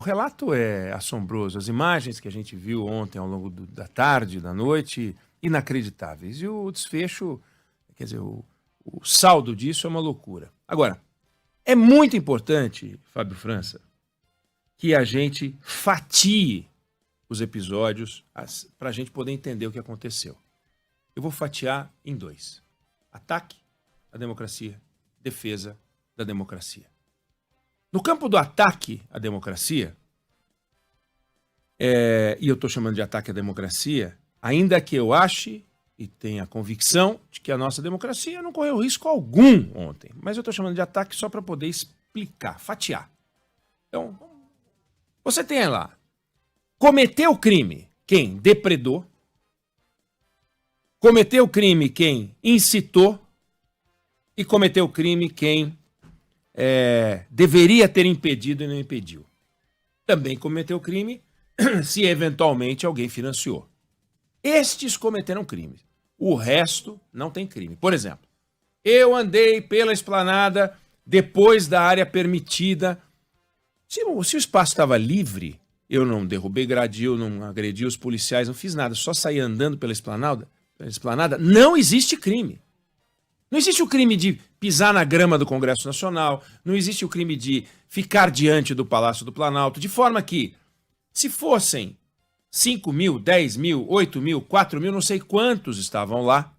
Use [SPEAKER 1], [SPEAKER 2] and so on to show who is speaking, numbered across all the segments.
[SPEAKER 1] relato é assombroso. As imagens que a gente viu ontem ao longo da tarde, da noite, inacreditáveis. E o desfecho, quer dizer, o saldo disso é uma loucura. Agora, é muito importante, Fábio França, que a gente fatie os episódios para a gente poder entender o que aconteceu. Eu vou fatiar em 2. Ataque à democracia, defesa da democracia. No campo do ataque à democracia, e eu estou chamando de ataque à democracia, ainda que eu ache e tenha a convicção de que a nossa democracia não correu risco algum ontem. Mas eu estou chamando de ataque só para poder explicar, fatiar. Então, você tem lá, cometeu crime quem depredou, cometeu crime quem incitou e cometeu crime quem deveria ter impedido e não impediu. Também cometeu crime se eventualmente alguém financiou. Estes cometeram crimes. O resto não tem crime. Por exemplo, eu andei pela esplanada depois da área permitida. Se o espaço estava livre, eu não derrubei gradil, não agredi os policiais, não fiz nada, só saí andando pela esplanada, não existe crime. Não existe o crime de pisar na grama do Congresso Nacional, não existe o crime de ficar diante do Palácio do Planalto, de forma que, se fossem 5 mil, 10 mil, 8 mil, 4 mil, não sei quantos estavam lá,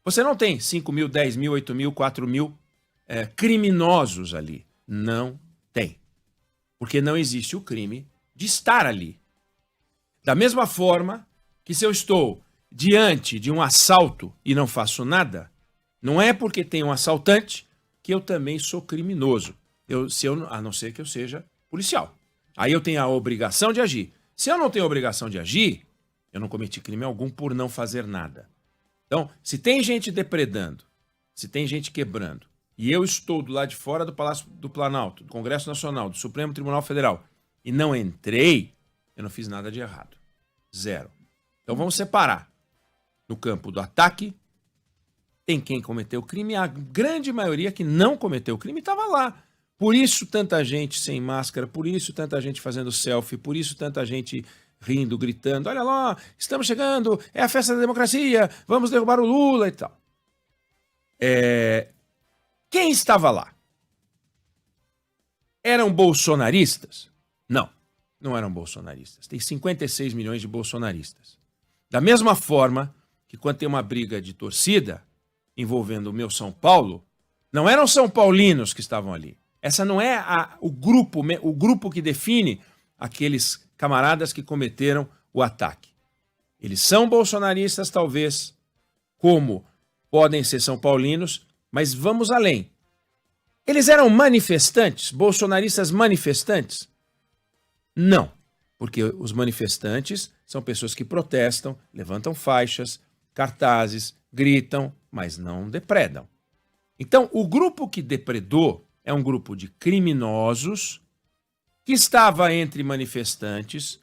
[SPEAKER 1] você não tem 5 mil, 10 mil, 8 mil, 4 mil criminosos ali. Não tem. Porque não existe o crime de estar ali. Da mesma forma que se eu estou diante de um assalto e não faço nada, não é porque tem um assaltante que eu também sou criminoso, a não ser que eu seja policial. Aí eu tenho a obrigação de agir. Se eu não tenho a obrigação de agir, eu não cometi crime algum por não fazer nada. Então, se tem gente depredando, se tem gente quebrando, e eu estou do lado de fora do Palácio do Planalto, do Congresso Nacional, do Supremo Tribunal Federal, e não entrei, eu não fiz nada de errado. Zero. Então vamos separar. No campo do ataque, tem quem cometeu crime, a grande maioria que não cometeu crime estava lá. Por isso tanta gente sem máscara, por isso tanta gente fazendo selfie, por isso tanta gente rindo, gritando, olha lá, estamos chegando, é a festa da democracia, vamos derrubar o Lula e tal. Quem estava lá? Eram bolsonaristas? Não, não eram bolsonaristas. Tem 56 milhões de bolsonaristas. Da mesma forma que quando tem uma briga de torcida envolvendo o meu São Paulo, não eram são paulinos que estavam ali. Essa não é o grupo que define aqueles camaradas que cometeram o ataque. Eles são bolsonaristas, talvez, como podem ser são paulinos, mas vamos além. Eles eram manifestantes, bolsonaristas manifestantes? Não, porque os manifestantes são pessoas que protestam, levantam faixas, cartazes, gritam, mas não depredam. Então, o grupo que depredou é um grupo de criminosos que estava entre manifestantes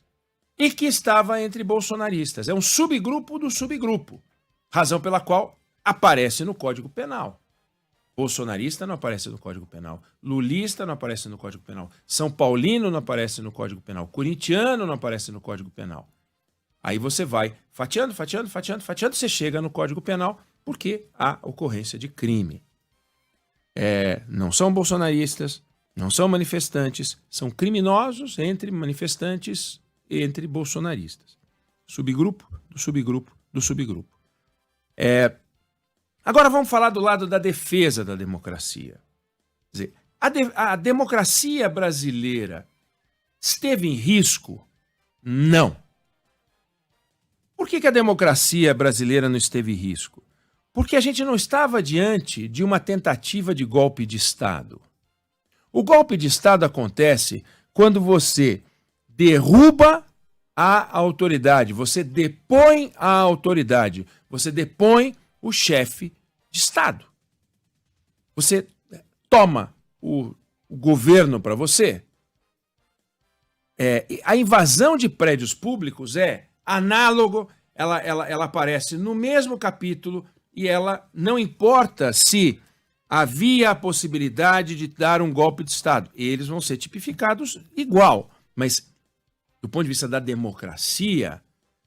[SPEAKER 1] e que estava entre bolsonaristas. É um subgrupo do subgrupo, razão pela qual aparece no Código Penal. Bolsonarista não aparece no Código Penal, lulista não aparece no Código Penal, São Paulino não aparece no Código Penal, corintiano não aparece no Código Penal. Aí você vai fatiando, você chega no Código Penal porque há ocorrência de crime. Não são bolsonaristas, não são manifestantes, são criminosos entre manifestantes e entre bolsonaristas. Subgrupo do subgrupo do subgrupo. Agora vamos falar do lado da defesa da democracia. Quer dizer, a democracia brasileira esteve em risco? Não. Por que a democracia brasileira não esteve em risco? Porque a gente não estava diante de uma tentativa de golpe de Estado. O golpe de Estado acontece quando você derruba a autoridade, você depõe a autoridade, você depõe o chefe de Estado. Você toma o governo para você. A invasão de prédios públicos é análogo, ela aparece no mesmo capítulo e ela não importa se havia a possibilidade de dar um golpe de Estado. Eles vão ser tipificados igual. Mas, do ponto de vista da democracia,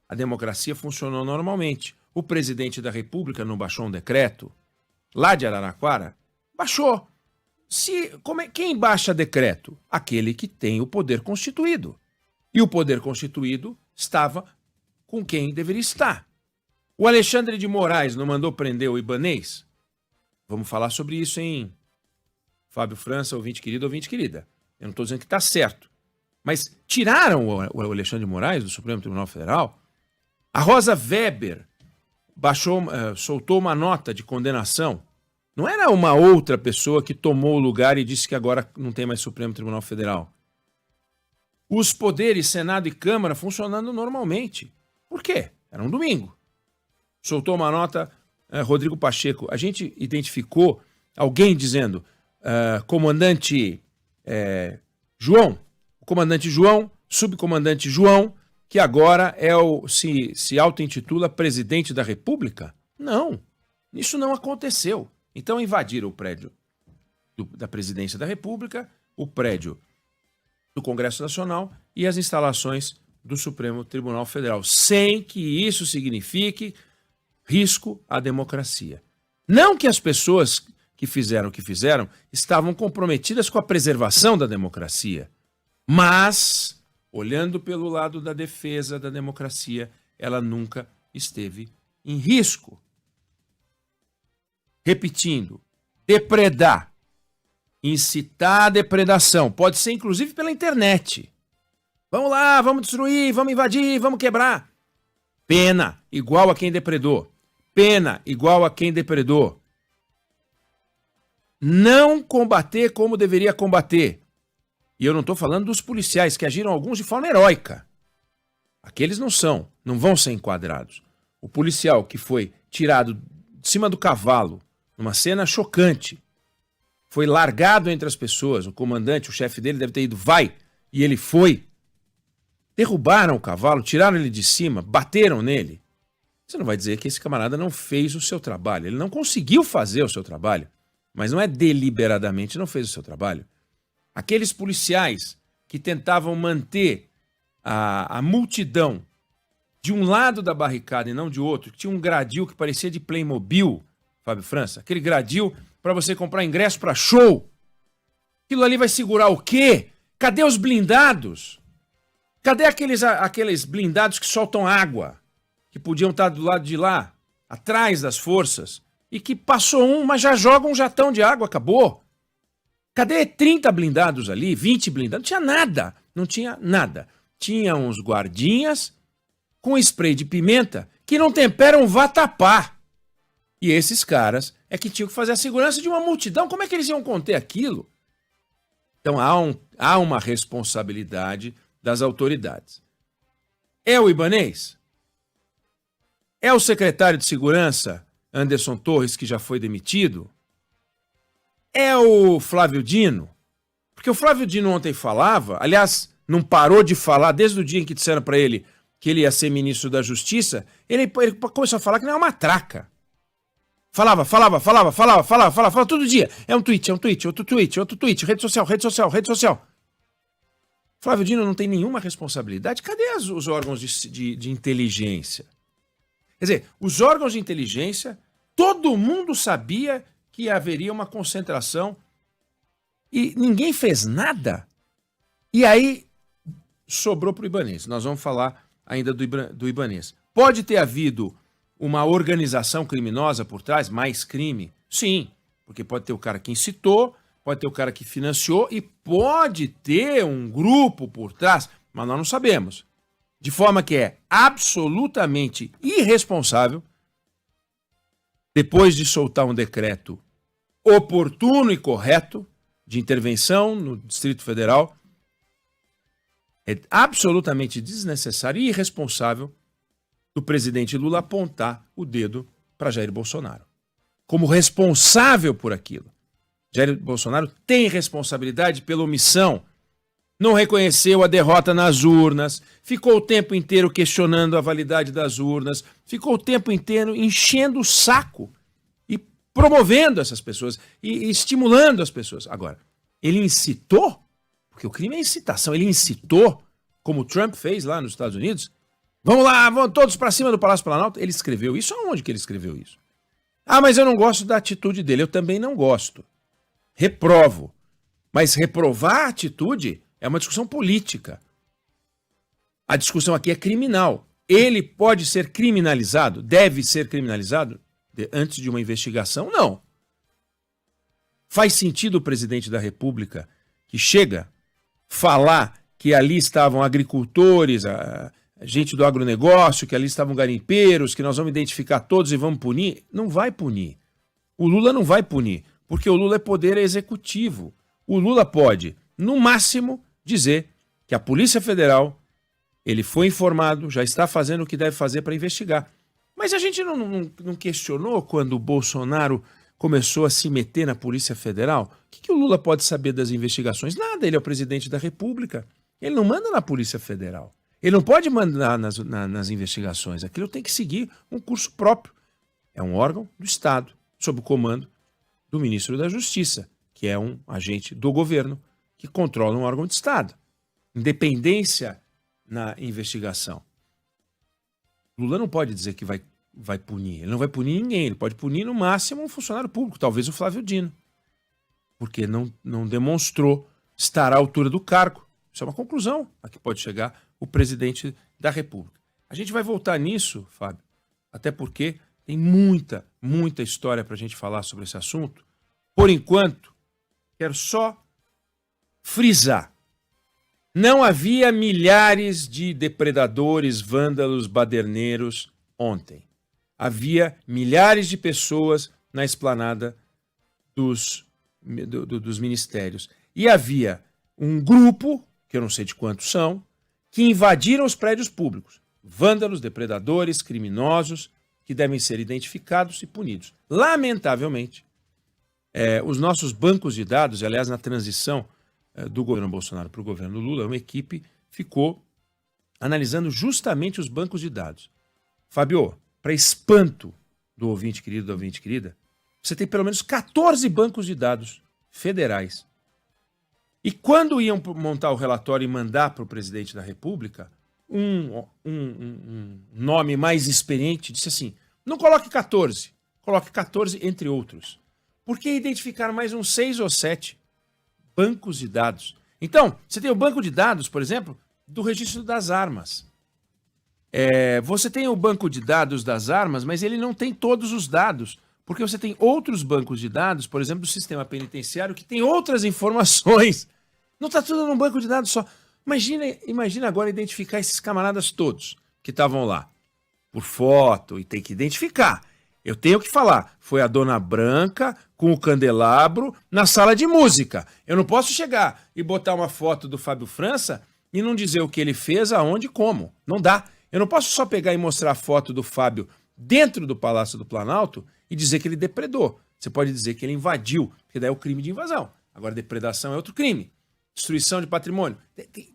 [SPEAKER 1] a democracia funcionou normalmente. O presidente da República não baixou um decreto lá de Araraquara? Baixou. Quem baixa decreto? Aquele que tem o poder constituído. E o poder constituído estava com quem deveria estar. O Alexandre de Moraes não mandou prender o Ibanez? Vamos falar sobre isso em Fábio França, ouvinte querido, ouvinte querida. Eu não estou dizendo que está certo. Mas tiraram o Alexandre de Moraes do Supremo Tribunal Federal? A Rosa Weber soltou uma nota de condenação. Não era uma outra pessoa que tomou o lugar e disse que agora não tem mais Supremo Tribunal Federal. Os poderes, Senado e Câmara, funcionando normalmente. Por quê? Era um domingo. Soltou uma nota, Rodrigo Pacheco. A gente identificou alguém dizendo, comandante João, o comandante João, subcomandante João, que agora se auto-intitula presidente da República? Não, isso não aconteceu. Então invadiram o prédio da presidência da República, o prédio do Congresso Nacional e as instalações do Supremo Tribunal Federal, sem que isso signifique risco à democracia. Não que as pessoas que fizeram o que fizeram estavam comprometidas com a preservação da democracia, mas, olhando pelo lado da defesa da democracia, ela nunca esteve em risco. Repetindo, depredar, incitar a depredação, pode ser inclusive pela internet. Vamos lá, vamos destruir, vamos invadir, vamos quebrar. Pena igual a quem depredou. Pena igual a quem depredou. Não combater como deveria combater. E eu não estou falando dos policiais, que agiram alguns de forma heróica. Aqueles não vão ser enquadrados. O policial que foi tirado de cima do cavalo, numa cena chocante, foi largado entre as pessoas, o comandante, o chefe dele deve ter ido, vai, e ele foi. Derrubaram o cavalo, tiraram ele de cima, bateram nele. Você não vai dizer que esse camarada não fez o seu trabalho. Ele não conseguiu fazer o seu trabalho, mas não é deliberadamente não fez o seu trabalho. Aqueles policiais que tentavam manter a multidão de um lado da barricada e não de outro, que tinha um gradil que parecia de Playmobil, Fábio França, aquele gradil para você comprar ingresso para show. Aquilo ali vai segurar o quê? Cadê os blindados? Cadê aqueles blindados que soltam água? Que podiam estar do lado de lá, atrás das forças, e que passou mas já joga um jatão de água, acabou. Cadê 30 blindados ali, 20 blindados? Não tinha nada, não tinha nada. Tinha uns guardinhas com spray de pimenta que não temperam vatapá. E esses caras é que tinham que fazer a segurança de uma multidão. Como é que eles iam conter aquilo? Então há uma responsabilidade das autoridades. É o Ibanez? É o secretário de Segurança, Anderson Torres, que já foi demitido? É o Flávio Dino? Porque o Flávio Dino ontem falava, aliás, não parou de falar desde o dia em que disseram para ele que ele ia ser ministro da Justiça, ele começou a falar que não é uma matraca. Falava todo dia. É um tweet, outro tweet, rede social. Flávio Dino não tem nenhuma responsabilidade. Cadê os órgãos de inteligência? Quer dizer, os órgãos de inteligência, todo mundo sabia que haveria uma concentração e ninguém fez nada. E aí sobrou para o Ibanez. Nós vamos falar ainda do Ibanez. Pode ter havido uma organização criminosa por trás, mais crime? Sim, porque pode ter o cara que incitou, pode ter o cara que financiou e pode ter um grupo por trás, mas nós não sabemos. De forma que é absolutamente irresponsável, depois de soltar um decreto oportuno e correto de intervenção no Distrito Federal, é absolutamente desnecessário e irresponsável do presidente Lula apontar o dedo para Jair Bolsonaro como responsável por aquilo. Jair Bolsonaro tem responsabilidade pela omissão, não reconheceu a derrota nas urnas, ficou o tempo inteiro questionando a validade das urnas, ficou o tempo inteiro enchendo o saco e promovendo essas pessoas e estimulando as pessoas. Agora, ele incitou? Porque o crime é incitação. Ele incitou, como o Trump fez lá nos Estados Unidos. Vamos lá, vamos todos para cima do Palácio Planalto. Ele escreveu isso? Aonde que ele escreveu isso? Ah, mas eu não gosto da atitude dele. Eu também não gosto. Reprovo. Mas reprovar a atitude é uma discussão política. A discussão aqui é criminal. Ele pode ser criminalizado? Deve ser criminalizado antes de uma investigação? Não. Faz sentido o presidente da República, que chega, falar que ali estavam agricultores, a gente do agronegócio, que ali estavam garimpeiros, que nós vamos identificar todos e vamos punir? Não vai punir. O Lula não vai punir, porque o Lula é poder executivo. O Lula pode, no máximo, dizer que a Polícia Federal, ele foi informado, já está fazendo o que deve fazer para investigar. Mas a gente não questionou quando o Bolsonaro começou a se meter na Polícia Federal? O que o Lula pode saber das investigações? Nada, ele é o presidente da República. Ele não manda na Polícia Federal. Ele não pode mandar nas investigações. Aquilo tem que seguir um curso próprio. É um órgão do Estado, sob o comando do ministro da Justiça, que é um agente do governo que controla um órgão de Estado. Independência na investigação. Lula não pode dizer que vai punir. Ele não vai punir ninguém. Ele pode punir, no máximo, um funcionário público, talvez o Flávio Dino, porque não demonstrou estar à altura do cargo. Isso é uma conclusão a que pode chegar o presidente da República. A gente vai voltar nisso, Fábio, até porque tem muita história para a gente falar sobre esse assunto. Por enquanto, quero só frisar. Não havia milhares de depredadores, vândalos, baderneiros ontem. Havia milhares de pessoas na esplanada dos ministérios. E havia um grupo, que eu não sei de quantos são, que invadiram os prédios públicos. Vândalos, depredadores, criminosos, que devem ser identificados e punidos. Lamentavelmente, os nossos bancos de dados, aliás, na transição do governo Bolsonaro para o governo Lula, uma equipe ficou analisando justamente os bancos de dados. Fábio, para espanto do ouvinte querido, da ouvinte querida, você tem pelo menos 14 bancos de dados federais. E quando iam montar o relatório e mandar para o presidente da República, um nome mais experiente disse assim, não coloque 14, coloque 14 entre outros. Porque identificaram mais uns 6 ou 7 bancos de dados. Então, você tem o banco de dados, por exemplo, do registro das armas. Você tem o banco de dados das armas, mas ele não tem todos os dados, porque você tem outros bancos de dados, por exemplo, do sistema penitenciário, que tem outras informações. Não está tudo num banco de dados só. Imagina agora identificar esses camaradas todos que estavam lá, por foto, e tem que identificar. Eu tenho que falar, foi a Dona Branca com o candelabro na sala de música. Eu não posso chegar e botar uma foto do Fábio França e não dizer o que ele fez, aonde e como. Não dá. Eu não posso só pegar e mostrar a foto do Fábio dentro do Palácio do Planalto e dizer que ele depredou. Você pode dizer que ele invadiu, porque daí é o crime de invasão. Agora, depredação é outro crime. Destruição de patrimônio.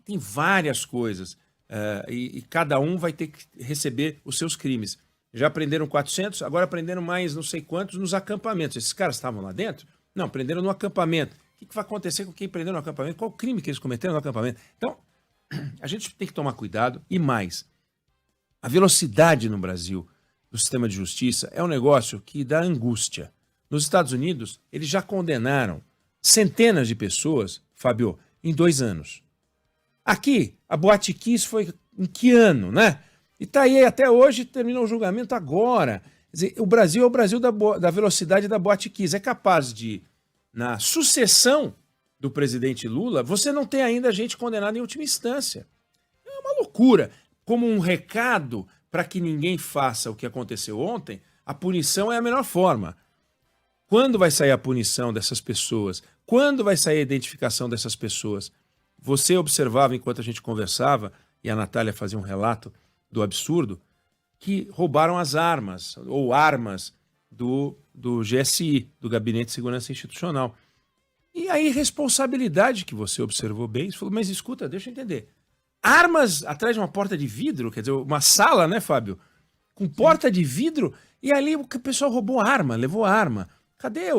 [SPEAKER 1] Tem várias coisas. E cada um vai ter que receber os seus crimes. Já prenderam 400, agora prenderam mais não sei quantos nos acampamentos. Esses caras estavam lá dentro? Não, prenderam no acampamento. O que vai acontecer com quem prendeu no acampamento? Qual o crime que eles cometeram no acampamento? Então, a gente tem que tomar cuidado. E mais, a velocidade no Brasil do sistema de justiça é um negócio que dá angústia. Nos Estados Unidos, eles já condenaram centenas de pessoas, Fábio, em 2 anos. Aqui, a Boate Kiss foi em que ano, né? E está aí até hoje, terminou o julgamento agora. Quer dizer, o Brasil é o Brasil da velocidade da Boate Kiss. É capaz de, na sucessão do presidente Lula, você não ter ainda gente condenada em última instância. É uma loucura. Como um recado para que ninguém faça o que aconteceu ontem, a punição é a melhor forma. Quando vai sair a punição dessas pessoas? Quando vai sair a identificação dessas pessoas? Você observava enquanto a gente conversava, e a Natália fazia um relato do absurdo, que roubaram as armas, ou armas, do GSI, do Gabinete de Segurança Institucional. E a irresponsabilidade que você observou bem, você falou, mas escuta, deixa eu entender. Armas atrás de uma porta de vidro, quer dizer, uma sala, né, Fábio? Com porta de vidro, e ali o pessoal roubou arma, levou arma. Cadê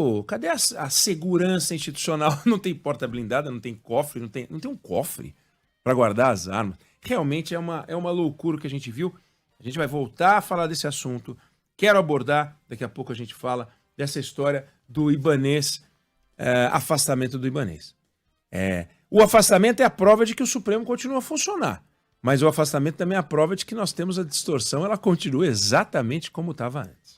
[SPEAKER 1] a segurança institucional? Não tem porta blindada, não tem cofre, não tem um cofre para guardar as armas. Realmente é uma loucura o que a gente viu. A gente vai voltar a falar desse assunto. Quero abordar, daqui a pouco a gente fala dessa história do Ibanez, afastamento do Ibanez. O afastamento é a prova de que o Supremo continua a funcionar. Mas o afastamento também é a prova de que nós temos a distorção, ela continua exatamente como estava antes.